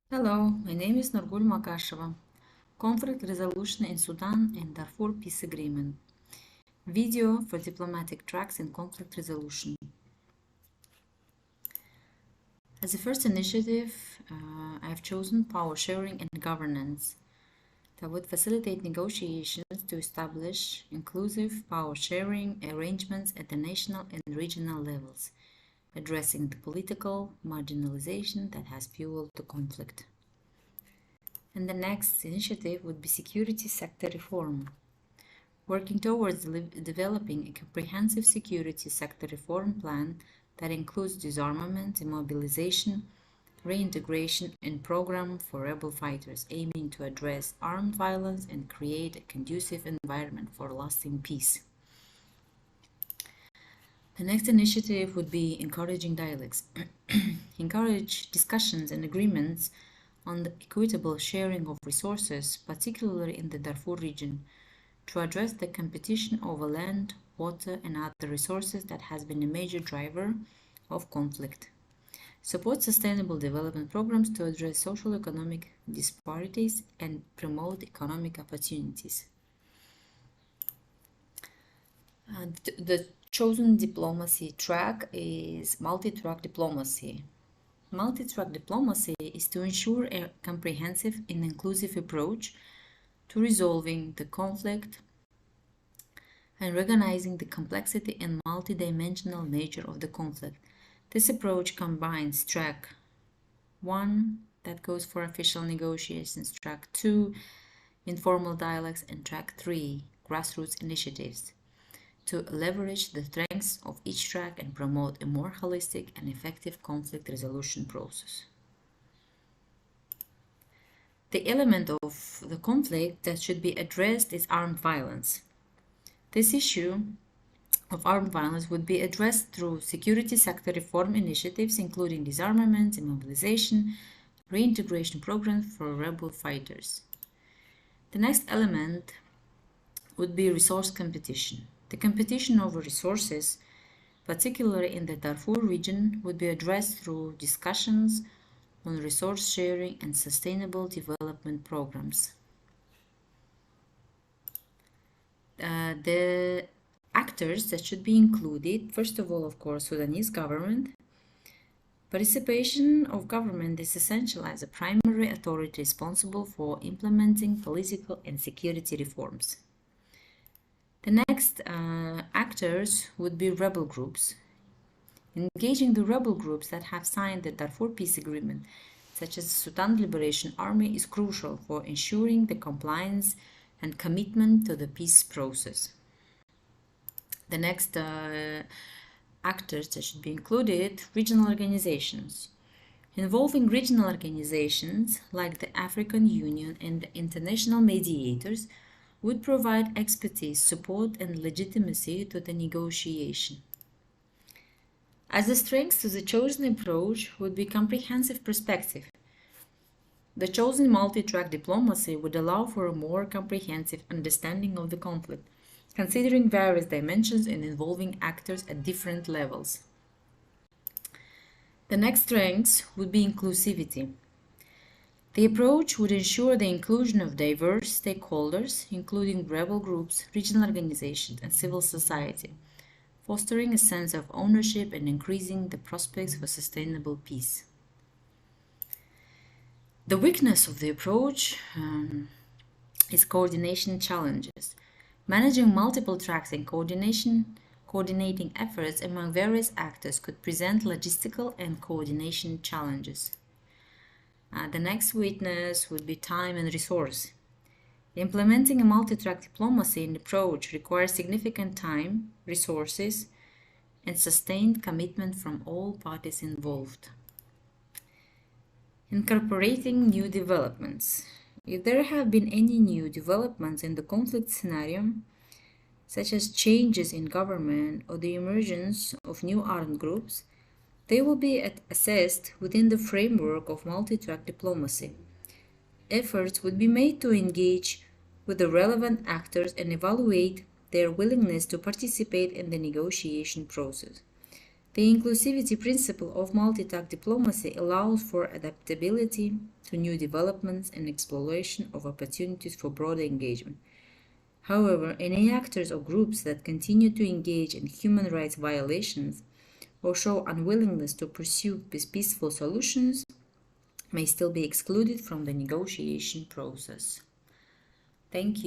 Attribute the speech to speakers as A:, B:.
A: Hello, my name is Nurgul Makasheva. Conflict resolution in Sudan and Darfur peace agreement. Video for diplomatic tracks in conflict resolution. As a first initiative, I have chosen power sharing and governance that would facilitate negotiations to establish inclusive power sharing arrangements at the national and regional levels, addressing the political marginalization that has fueled the conflict. And the next initiative would be security sector reform, working towards developing a comprehensive security sector reform plan that includes disarmament, immobilization, reintegration, and program for rebel fighters, aiming to address armed violence and create a conducive environment for lasting peace. The next initiative would be encouraging dialogues. Encourage discussions and agreements on the equitable sharing of resources, particularly in the Darfur region, to address the competition over land, water, and other resources that has been a major driver of conflict. Support sustainable development programs to address social economic disparities and promote economic opportunities. The chosen diplomacy track is multi-track diplomacy. Multi-track diplomacy is to ensure a comprehensive and inclusive approach to resolving the conflict and recognizing the complexity and multidimensional nature of the conflict. This approach combines track 1, that goes for official negotiations, track 2, informal dialogues, and track 3, grassroots initiatives, to leverage the strengths of each track and promote a more holistic and effective conflict resolution process. The element of the conflict that should be addressed is armed violence. This issue of armed violence would be addressed through security sector reform initiatives, including disarmament, immobilization, reintegration programs for rebel fighters. The next element would be resource competition. The competition over resources, particularly in the Darfur region, would be addressed through discussions on resource sharing and sustainable development programs. The actors that should be included, first of all, of course, Sudanese government. Participation of government is essential as a primary authority responsible for implementing political and security reforms. The next actors would be rebel groups. Engaging the rebel groups that have signed the Darfur peace agreement, such as the Sudan Liberation Army, is crucial for ensuring the compliance and commitment to the peace process. The next actors that should be included, regional organizations. Involving regional organizations like the African Union and the international mediators would provide expertise, support, and legitimacy to the negotiation. As the strength to the chosen approach would be comprehensive perspective. The chosen multi-track diplomacy would allow for a more comprehensive understanding of the conflict, considering various dimensions and involving actors at different levels. The next strengths would be inclusivity. The approach would ensure the inclusion of diverse stakeholders, including rebel groups, regional organizations, and civil society, fostering a sense of ownership and increasing the prospects for sustainable peace. The weakness of the approach is coordination challenges. Managing multiple tracks and coordinating efforts among various actors could present logistical and coordination challenges. The next weakness would be time and resource. Implementing a multi-track diplomacy and approach requires significant time, resources, and sustained commitment from all parties involved. Incorporating new developments. If there have been any new developments in the conflict scenario, such as changes in government or the emergence of new armed groups, they will be assessed within the framework of multi-track diplomacy. Efforts would be made to engage with the relevant actors and evaluate their willingness to participate in the negotiation process. The inclusivity principle of multi-task diplomacy allows for adaptability to new developments and exploration of opportunities for broader engagement. However, any actors or groups that continue to engage in human rights violations or show unwillingness to pursue peaceful solutions may still be excluded from the negotiation process. Thank you.